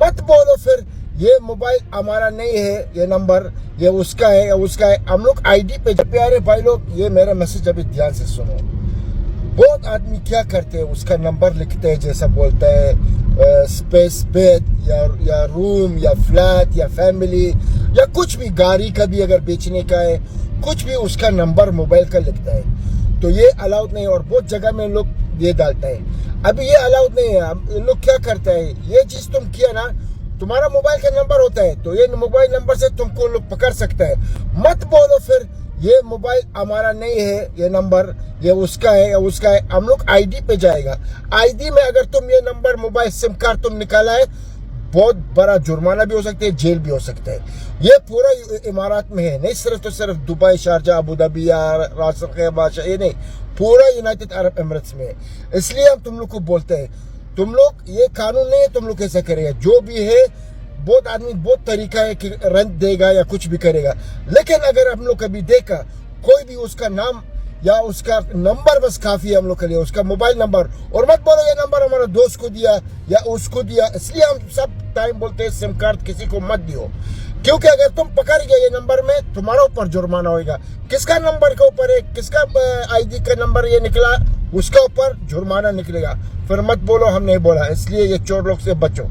मत बोलो फिर ये मोबाइल हमारा नहीं है, ये नंबर ये उसका है या उसका है। हम लोग आईडी पे, प्यारे भाई लोग, ये मेरा मैसेज अभी ध्यान से सुनो। बहुत आदमी क्या करते हैं, उसका नंबर लिखते हैं, जैसा बोलता है स्पेस बेड या रूम या फ्लैट या फैमिली या कुछ भी, गाड़ी का भी अगर बेचने का है, कुछ भी उसका नंबर मोबाइल का लिखता है। तो ये अलाउड नहीं है और बहुत जगह में लोग ये डालता है। अभी ये अलाउड नहीं है। लोग क्या करता है, ये चीज तुम किया ना, तुम्हारा मोबाइल का नंबर होता है तो ये मोबाइल नंबर से तुमको लोग पकड़ सकता है। मत बोलो फिर ये मोबाइल हमारा नहीं है, ये नंबर ये उसका है या उसका है। हम लोग आईडी पे जाएगा, आईडी में अगर तुम ये नंबर मोबाइल सिम कार्ड तुम निकाला है, बहुत बड़ा जुर्माना भी हो सकता है, जेल भी हो सकता है। ये पूरा इमारात में है, नहीं सिर्फ तो सिर्फ दुबई, शारजा, अबू धाबी या रास अल खैमा, ये नहीं, पूरा यूनाइटेड अरब एमिरेट्स में है। इसलिए हम तुम लोग को बोलते हैं, तुम लोग ये कानून नहीं है तुम लोग कैसे करेगा। जो भी है, बहुत आदमी बहुत तरीका है कि रेंट देगा या कुछ भी करेगा, लेकिन अगर हम लोग कभी देखा कोई भी उसका नाम या उसका नंबर बस काफी है हम लोग के लिए, उसका मोबाइल नंबर। और मत बोलो ये नंबर हमारा दोस्त को दिया या उसको दिया। इसलिए हम सब टाइम बोलते हैं सिम कार्ड किसी को मत दियो, क्योंकि अगर तुम पकड़ गए ये नंबर में, तुम्हारा ऊपर जुर्माना होगा। किसका नंबर के ऊपर है, किसका आईडी का नंबर ये निकला, उसका ऊपर जुर्माना निकलेगा। फिर मत बोलो हम नहीं बोला। इसलिए ये चोर लोग से बचो।